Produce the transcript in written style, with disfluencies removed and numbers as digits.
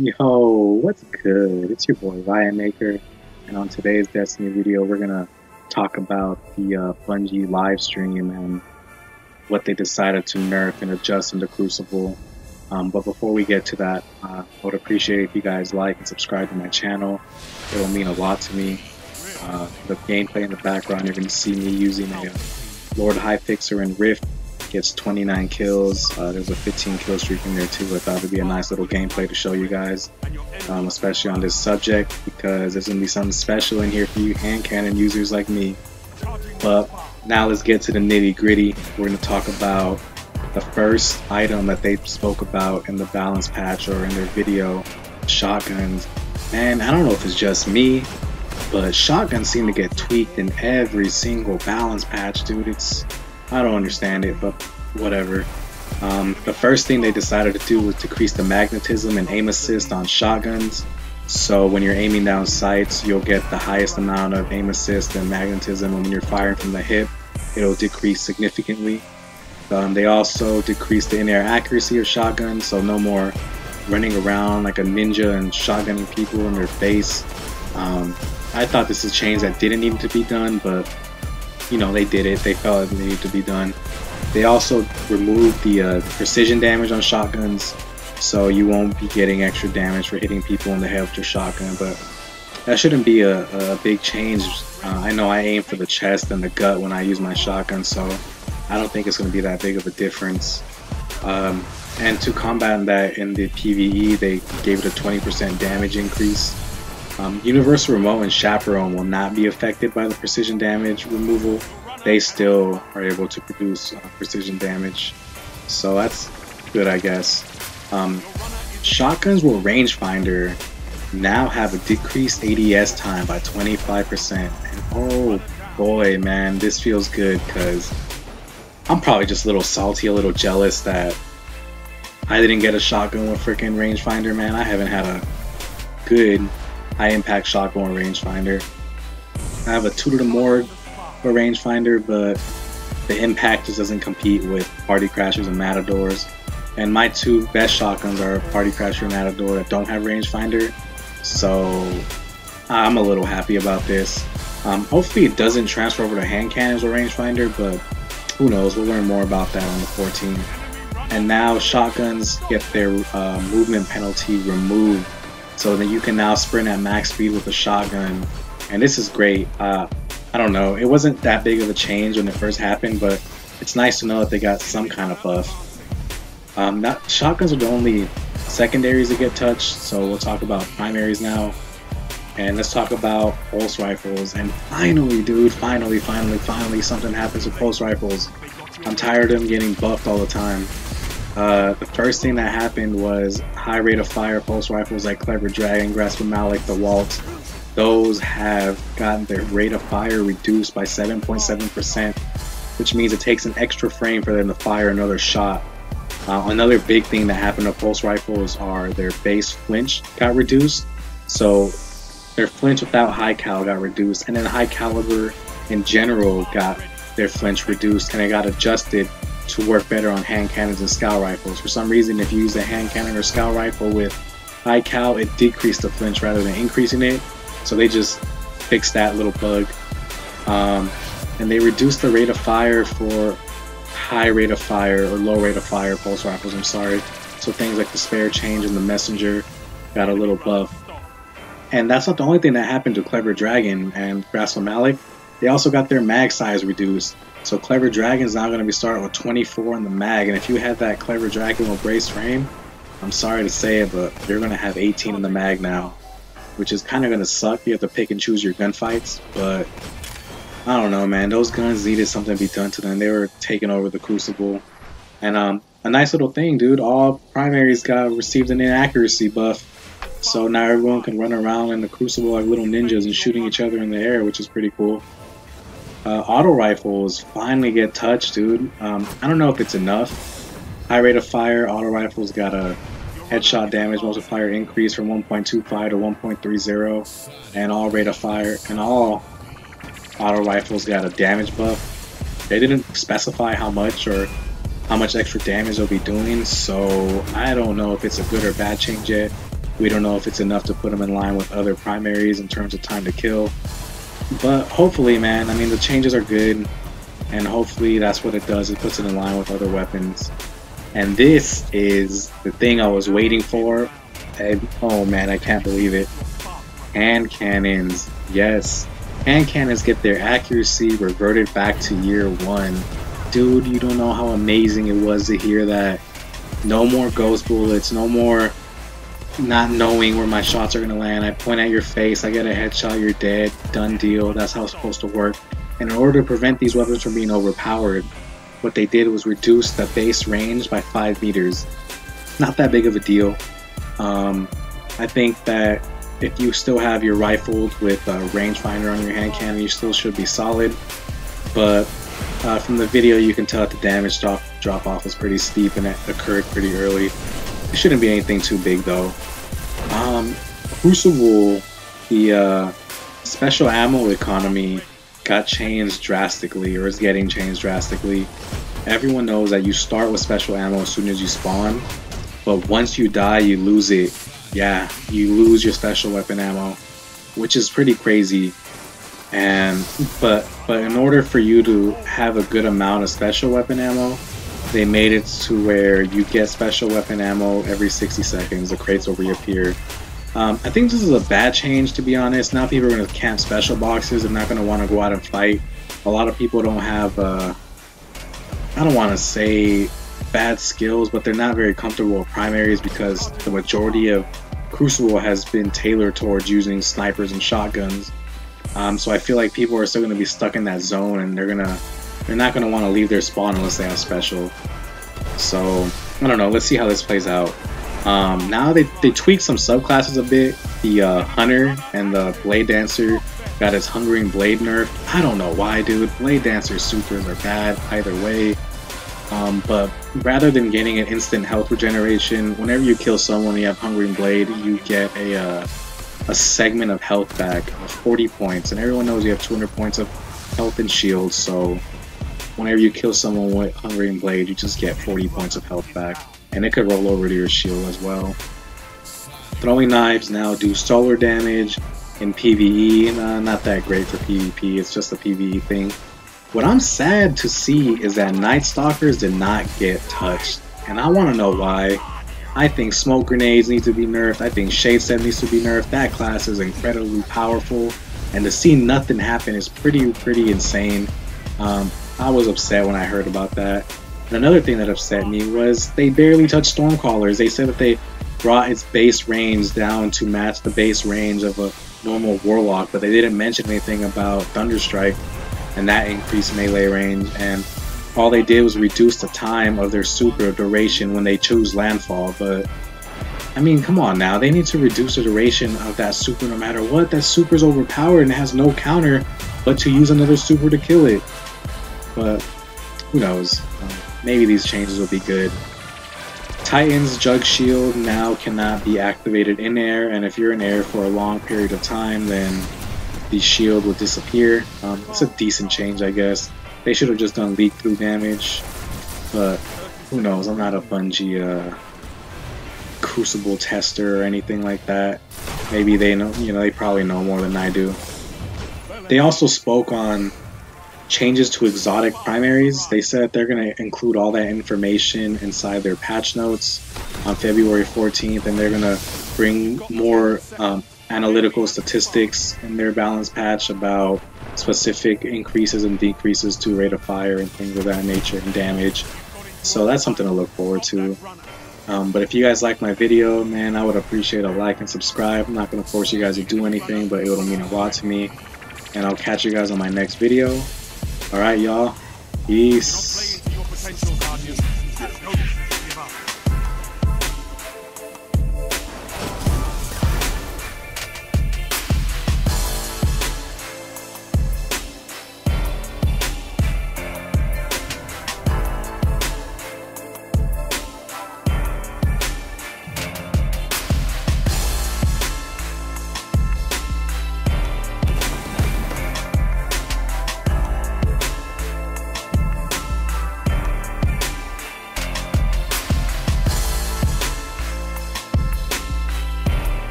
Yo, what's good? It's your boy Riot Maker, and on today's Destiny video, we're gonna talk about the Bungie live stream and what they decided to nerf and adjust in the Crucible. But before we get to that, I would appreciate if you guys like and subscribe to my channel. It will mean a lot to me. The gameplay in the background, you're gonna see me using a Lord Highfixer and Rift. Gets 29 kills. There's a 15 kill streak in there too. I thought it'd be a nice little gameplay to show you guys, especially on this subject, because there's gonna be something special in here for you Handcannon users like me. But now let's get to the nitty gritty. We're gonna talk about the first item that they spoke about in the balance patch or in their video, shotguns. And I don't know if it's just me, but shotguns seem to get tweaked in every single balance patch, dude. I don't understand it, but whatever. The first thing they decided to do was decrease the magnetism and aim assist on shotguns. So when you're aiming down sights, you'll get the highest amount of aim assist and magnetism, and when you're firing from the hip, it'll decrease significantly. They also decreased the in-air accuracy of shotguns, so no more running around like a ninja and shotgunning people in their face. I thought this is a change that didn't need to be done, but you know, they did it. They felt it needed to be done. They also removed the precision damage on shotguns, so you won't be getting extra damage for hitting people in the head with your shotgun, but that shouldn't be a big change. I know I aim for the chest and the gut when I use my shotgun, so I don't think it's going to be that big of a difference. And to combat that in the PvE, they gave it a 20% damage increase. Universal Remote and Chaperone will not be affected by the precision damage removal. They still are able to produce precision damage, so that's good, I guess. Shotguns with rangefinder now have a decreased ADS time by 25%. And oh boy, man, this feels good, because I'm probably just a little salty, a little jealous that I didn't get a shotgun with freaking rangefinder, man. I haven't had a good high impact shotgun rangefinder. I have a Tutor de Morgue for rangefinder, but the impact just doesn't compete with Party Crashers and Matadors. And my two best shotguns are Party Crasher and Matador that don't have rangefinder, so I'm a little happy about this. Hopefully it doesn't transfer over to hand cannons or rangefinder, but who knows, we'll learn more about that on the 14th. And now shotguns get their movement penalty removed, so that you can now sprint at max speed with a shotgun, and this is great. I don't know, it wasn't that big of a change when it first happened, but it's nice to know that they got some kind of buff. Shotguns are the only secondaries that get touched, so we'll talk about primaries now. And let's talk about pulse rifles. And finally, dude, finally something happens with pulse rifles. I'm tired of them getting buffed all the time. The first thing that happened was high rate of fire pulse rifles like Clever Dragon, Grasp of Malik, the Waltz. Those have gotten their rate of fire reduced by 7.7%, which means it takes an extra frame for them to fire another shot. Another big thing that happened to pulse rifles are their base flinch got reduced. So their flinch without high cal got reduced, and then high caliber in general got their flinch reduced, and it got adjusted to work better on hand cannons and scout rifles. For some reason, if you use a hand cannon or scout rifle with high cal, it decreased the flinch rather than increasing it. So they just fixed that little bug. And they reduced the rate of fire for high rate of fire or low rate of fire pulse rifles, I'm sorry. So things like the spare change and the messenger got a little buff. And that's not the only thing that happened to Clever Dragon and Grasp of Malik. They also got their mag size reduced. So Clever Dragon is now going to be starting with 24 in the mag, and if you had that Clever Dragon with brace frame, I'm sorry to say it, but you're going to have 18 in the mag now, which is kind of going to suck. You have to pick and choose your gunfights, but I don't know, man. Those guns needed something to be done to them. They were taking over the Crucible. And a nice little thing, dude. All primaries received an inaccuracy buff, so now everyone can run around in the Crucible like little ninjas and shooting each other in the air, which is pretty cool. Auto rifles finally get touched, dude. I don't know if it's enough. High rate of fire, auto rifles got a headshot damage multiplier increase from 1.25 to 1.30, and all rate of fire and all auto rifles got a damage buff. They didn't specify how much or how much extra damage they'll be doing, so I don't know if it's a good or bad change yet. We don't know if it's enough to put them in line with other primaries in terms of time to kill. But hopefully, man, I mean, the changes are good, and hopefully that's what it does. It puts it in line with other weapons. And this is the thing I was waiting for. Oh man, I can't believe it. Hand cannons. Yes. Hand cannons get their accuracy reverted back to year 1. Dude, you don't know how amazing it was to hear that. No more ghost bullets, no more not knowing where my shots are going to land. I point at your face, I get a headshot, you're dead. Done deal. That's how it's supposed to work. And in order to prevent these weapons from being overpowered, what they did was reduce the base range by 5 meters. Not that big of a deal. I think that if you still have your rifle with a rangefinder on your hand cannon, you still should be solid. But from the video, you can tell that the damage drop off was pretty steep and it occurred pretty early. It shouldn't be anything too big though. Crucible, the special ammo economy got changed drastically, or is getting changed drastically. Everyone knows that you start with special ammo as soon as you spawn, but once you die, you lose it. Yeah, you lose your special weapon ammo, which is pretty crazy. And but in order for you to have a good amount of special weapon ammo, they made it to where you get special weapon ammo every 60 seconds. The crates will reappear. I think this is a bad change, to be honest. Now people are going to camp special boxes. They're not going to want to go out and fight. A lot of people don't have, I don't want to say bad skills, but they're not very comfortable with primaries because the majority of Crucible has been tailored towards using snipers and shotguns. So I feel like people are still going to be stuck in that zone, and they're not going to want to leave their spawn unless they have special. So I don't know. Let's see how this plays out. Now they tweaked some subclasses a bit. The Hunter and the Blade Dancer got its Hungering Blade nerf. I don't know why, dude. Blade Dancer supers are bad either way. But rather than getting an instant health regeneration, whenever you kill someone and you have Hungering Blade, you get a segment of health back of 40 points. And everyone knows you have 200 points of health and shield, so whenever you kill someone with Hungering Blade, you just get 40 points of health back. And it could roll over to your shield as well. Throwing knives now do solar damage in PvE. Not that great for PvP, it's just a PvE thing. What I'm sad to see is that Night Stalkers did not get touched, and I want to know why. I think smoke grenades need to be nerfed. I think Shade Set needs to be nerfed. That class is incredibly powerful, and to see nothing happen is pretty insane. I was upset when I heard about that. And another thing that upset me was they barely touched Stormcallers. They said that they brought its base range down to match the base range of a normal Warlock, but they didn't mention anything about Thunderstrike and that increased melee range. And all they did was reduce the time of their super duration when they choose landfall. But I mean, come on now, they need to reduce the duration of that super no matter what. That super's overpowered and has no counter but to use another super to kill it. But who knows? Maybe these changes will be good. Titan's Jug Shield now cannot be activated in air, and if you're in air for a long period of time, then the shield will disappear. It's a decent change, I guess. They should have just done leak through damage, but who knows? I'm not a Bungie Crucible tester or anything like that. Maybe they know, they probably know more than I do. They also spoke on changes to exotic primaries. They said they're going to include all that information inside their patch notes on February 14th, and they're going to bring more analytical statistics in their balance patch about specific increases and decreases to rate of fire and things of that nature and damage. So that's something to look forward to. But if you guys like my video, man, I would appreciate a like and subscribe. I'm not going to force you guys to do anything, but it would mean a lot to me. And I'll catch you guys on my next video. Alright, y'all. Peace.